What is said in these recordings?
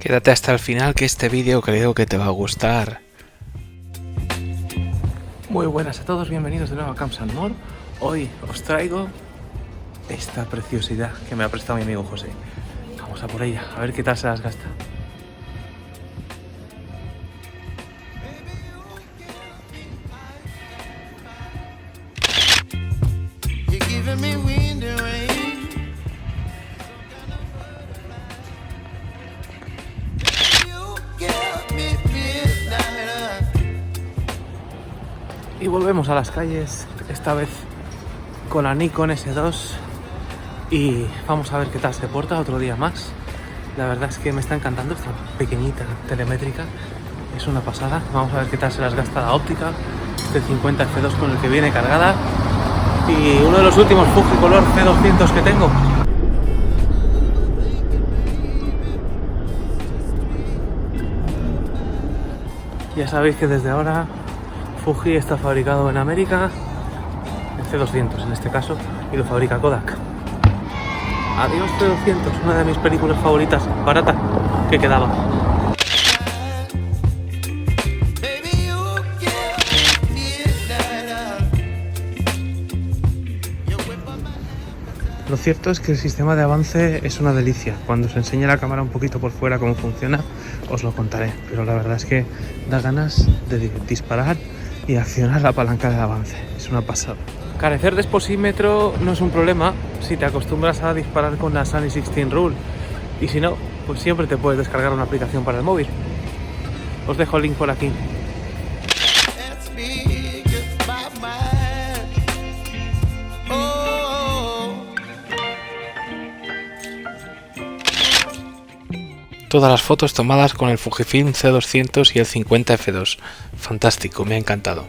Quédate hasta el final que este vídeo creo que te va a gustar. Muy buenas a todos, bienvenidos de nuevo a Camps and More. Hoy os traigo esta preciosidad que me ha prestado mi amigo José. Vamos a por ella, a ver qué tal se las gasta. Y volvemos a las calles, esta vez con la Nikon S2 y vamos a ver qué tal se porta otro día más. La verdad es que me está encantando esta pequeñita telemétrica, es una pasada. Vamos a ver qué tal se las gasta la óptica del 50 F2 con el que viene cargada y uno de los últimos Fuji Color C200 que tengo. Ya sabéis que desde ahora Fuji está fabricado en América, el C200 en este caso, y lo fabrica Kodak. Adiós C200, una de mis películas favoritas, barata, que quedaba. Lo cierto es que el sistema de avance es una delicia. Cuando os enseñe la cámara un poquito por fuera cómo funciona, os lo contaré. Pero la verdad es que da ganas de disparar y accionar la palanca de avance. Es una pasada. Carecer de exposímetro no es un problema si te acostumbras a disparar con la Sunny 16 Rule. Y si no, pues siempre te puedes descargar una aplicación para el móvil. Os dejo el link por aquí. Todas las fotos tomadas con el Fujifilm C200 y el 50 F2. Fantástico, me ha encantado.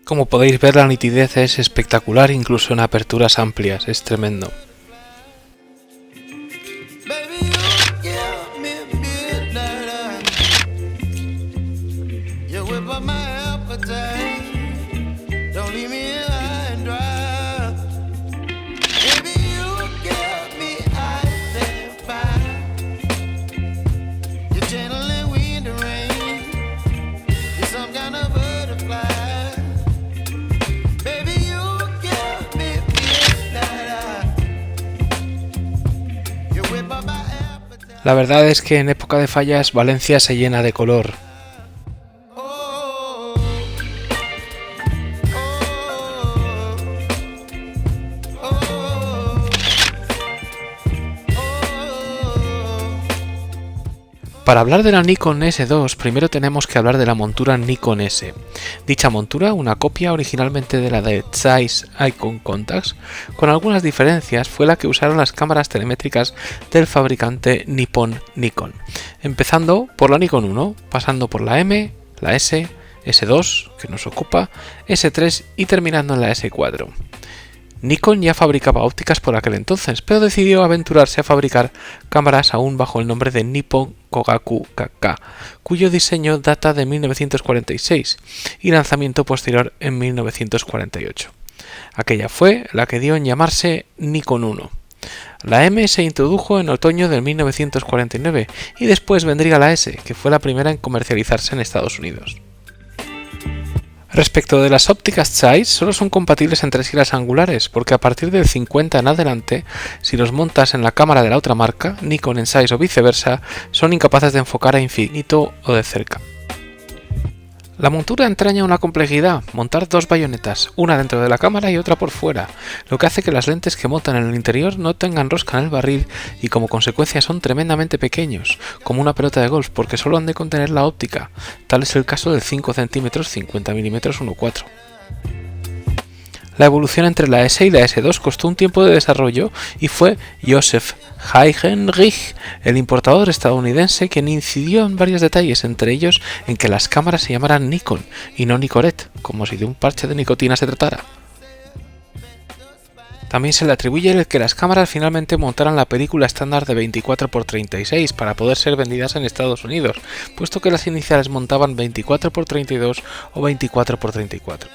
Como podéis ver, la nitidez es espectacular incluso en aperturas amplias, es tremendo. La verdad es que en época de fallas Valencia se llena de color. Para hablar de la Nikon S2, primero tenemos que hablar de la montura Nikon S. Dicha montura, una copia originalmente de la de Zeiss Icon Contax, con algunas diferencias, fue la que usaron las cámaras telemétricas del fabricante nipón Nikon, empezando por la Nikon 1, pasando por la M, la S, S2, que nos ocupa, S3 y terminando en la S4. Nikon ya fabricaba ópticas por aquel entonces, pero decidió aventurarse a fabricar cámaras aún bajo el nombre de Nippon Kogaku KK, cuyo diseño data de 1946 y lanzamiento posterior en 1948. Aquella fue la que dio en llamarse Nikon 1. La M se introdujo en otoño de 1949 y después vendría la S, que fue la primera en comercializarse en Estados Unidos. Respecto de las ópticas Zeiss, solo son compatibles entre sí las angulares, porque a partir del 50 en adelante, si los montas en la cámara de la otra marca, Nikon en Zeiss o viceversa, son incapaces de enfocar a infinito o de cerca. La montura entraña una complejidad, montar dos bayonetas, una dentro de la cámara y otra por fuera, lo que hace que las lentes que montan en el interior no tengan rosca en el barril y como consecuencia son tremendamente pequeños, como una pelota de golf, porque solo han de contener la óptica. Tal es el caso del 5 cm 50 mm 1.4. La evolución entre la S y la S2 costó un tiempo de desarrollo y fue Joseph Heinrich, el importador estadounidense, quien incidió en varios detalles, entre ellos en que las cámaras se llamaran Nikon y no Nicorette, como si de un parche de nicotina se tratara. También se le atribuye el que las cámaras finalmente montaran la película estándar de 24x36 para poder ser vendidas en Estados Unidos, puesto que las iniciales montaban 24x32 o 24x34.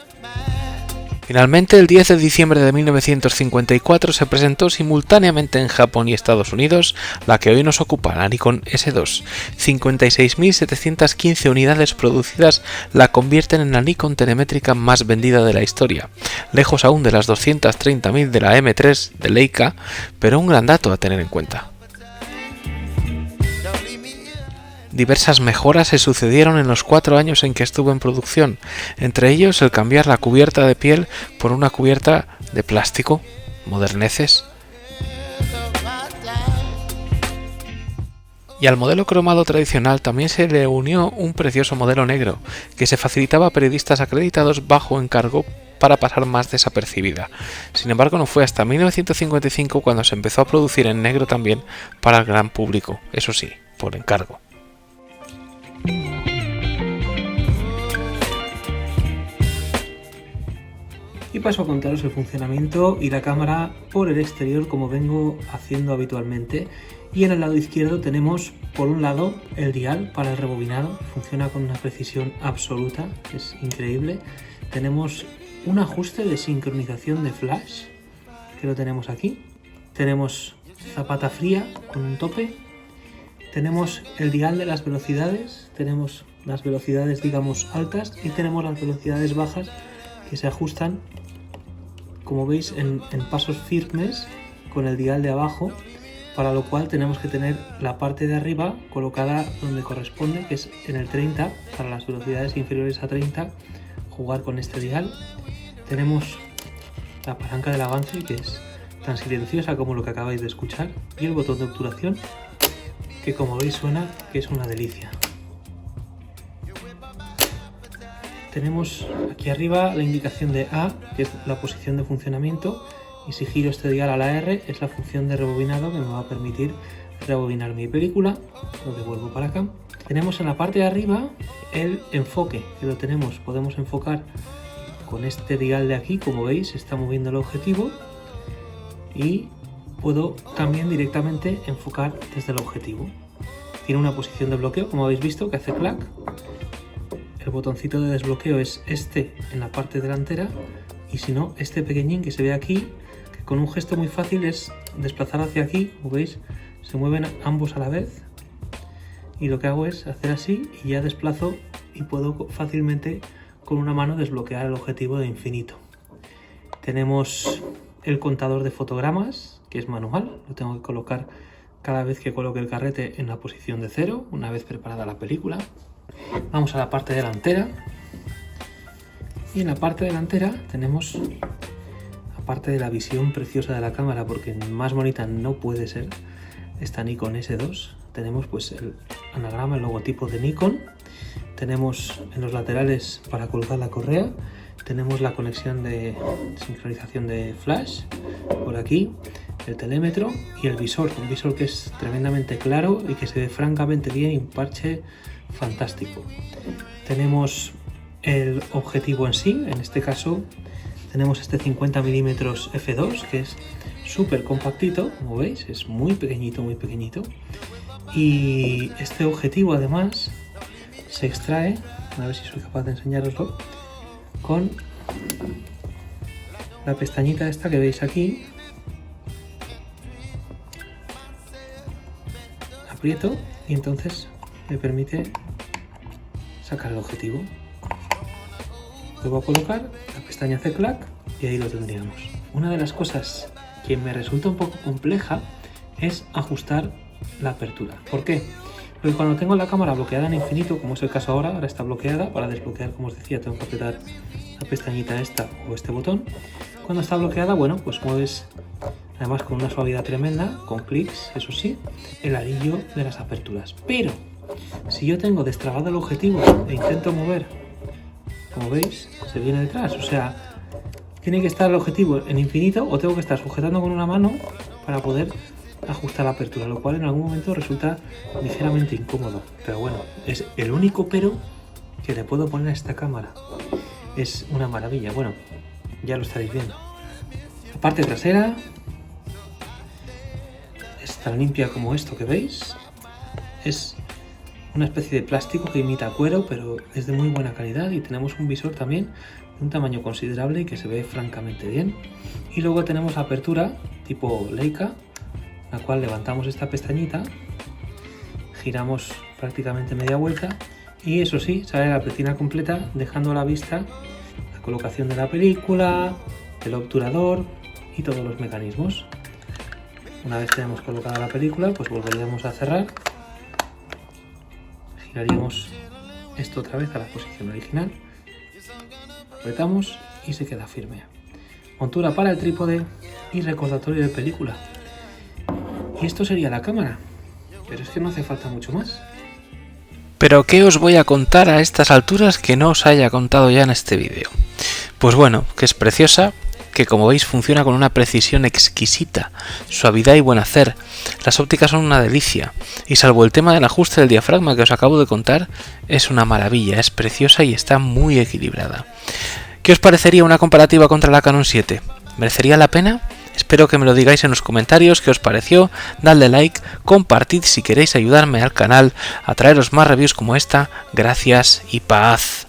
Finalmente, el 10 de diciembre de 1954 se presentó simultáneamente en Japón y Estados Unidos la que hoy nos ocupa, la Nikon S2. 56.715 unidades producidas la convierten en la Nikon telemétrica más vendida de la historia, lejos aún de las 230.000 de la M3 de Leica, pero un gran dato a tener en cuenta. Diversas mejoras se sucedieron en los 4 años en que estuvo en producción, entre ellos el cambiar la cubierta de piel por una cubierta de plástico, moderneces. Y al modelo cromado tradicional también se le unió un precioso modelo negro, que se facilitaba a periodistas acreditados bajo encargo para pasar más desapercibida. Sin embargo, no fue hasta 1955 cuando se empezó a producir en negro también para el gran público, eso sí, por encargo. Y paso a contaros el funcionamiento y la cámara por el exterior como vengo haciendo habitualmente. Y en el lado izquierdo tenemos por un lado el dial para el rebobinado, funciona con una precisión absoluta, es increíble. Tenemos un ajuste de sincronización de flash, que lo tenemos aquí. Tenemos zapata fría con un tope. Tenemos el dial de las velocidades, tenemos las velocidades digamos altas y tenemos las velocidades bajas que se ajustan, como veis, en pasos firmes con el dial de abajo, para lo cual tenemos que tener la parte de arriba colocada donde corresponde, que es en el 30, para las velocidades inferiores a 30, jugar con este dial. Tenemos la palanca del avance, que es tan silenciosa como lo que acabáis de escuchar, y el botón de obturación, que como veis suena que es una delicia. Tenemos aquí arriba la indicación de A, que es la posición de funcionamiento, y si giro este dial a la R es la función de rebobinado que me va a permitir rebobinar mi película. Lo devuelvo para acá. Tenemos en la parte de arriba el enfoque, que lo tenemos, podemos enfocar con este dial de aquí, como veis se está moviendo el objetivo, y puedo también directamente enfocar desde el objetivo. Tiene una posición de bloqueo, como habéis visto, que hace clac. El botoncito de desbloqueo es este en la parte delantera, y si no, este pequeñín que se ve aquí, que con un gesto muy fácil es desplazar hacia aquí, como veis, se mueven ambos a la vez, y lo que hago es hacer así y ya desplazo y puedo fácilmente con una mano desbloquear el objetivo de infinito. Tenemos el contador de fotogramas, que es manual, lo tengo que colocar cada vez que coloque el carrete en la posición de 0, una vez preparada la película. Vamos a la parte delantera, y en la parte delantera tenemos, aparte de la visión preciosa de la cámara, porque más bonita no puede ser esta Nikon S2, tenemos pues el anagrama, el logotipo de Nikon, tenemos en los laterales para colgar la correa, tenemos la conexión de sincronización de flash por aquí, el telémetro y el visor, un visor que es tremendamente claro y que se ve francamente bien, y un parche fantástico. Tenemos el objetivo en sí, en este caso tenemos este 50 mm f2 que es súper compactito, como veis, es muy pequeñito, y este objetivo además se extrae, a ver si soy capaz de enseñaroslo, con la pestañita esta que veis aquí. Aprieto y entonces me permite sacar el objetivo. Vuelvo a colocar, la pestaña hace clac y ahí lo tendríamos. Una de las cosas que me resulta un poco compleja es ajustar la apertura. ¿Por qué? Porque cuando tengo la cámara bloqueada en infinito, como es el caso ahora está bloqueada, para desbloquear, como os decía, tengo que apretar la pestañita esta o este botón. Cuando está bloqueada, bueno, pues mueves, además con una suavidad tremenda, con clics, eso sí, el anillo de las aperturas. Pero si yo tengo destrabado el objetivo e intento mover, como veis, se viene detrás. O sea, tiene que estar el objetivo en infinito o tengo que estar sujetando con una mano para poder ajustar la apertura, lo cual en algún momento resulta ligeramente incómodo. Pero bueno, es el único pero que le puedo poner a esta cámara. Es una maravilla. Bueno, ya lo estaréis viendo. La parte trasera es tan limpia como esto que veis. Es una especie de plástico que imita cuero, pero es de muy buena calidad, y tenemos un visor también de un tamaño considerable y que se ve francamente bien. Y luego tenemos la apertura tipo Leica, la cual levantamos esta pestañita, giramos prácticamente media vuelta y eso sí, sale la pretina completa, dejando a la vista la colocación de la película, el obturador y todos los mecanismos. Una vez tenemos colocada la película, pues volveríamos a cerrar. Giraríamos esto otra vez a la posición original, apretamos y se queda firme. Montura para el trípode y recordatorio de película. Y esto sería la cámara, pero es que no hace falta mucho más. ¿Pero qué os voy a contar a estas alturas que no os haya contado ya en este vídeo? Pues bueno, que es preciosa, que como veis funciona con una precisión exquisita, suavidad y buen hacer. Las ópticas son una delicia, y salvo el tema del ajuste del diafragma que os acabo de contar, es una maravilla, es preciosa y está muy equilibrada. ¿Qué os parecería una comparativa contra la Canon 7? ¿Merecería la pena? Espero que me lo digáis en los comentarios qué os pareció, dadle like, compartid si queréis ayudarme al canal a traeros más reviews como esta. Gracias y paz.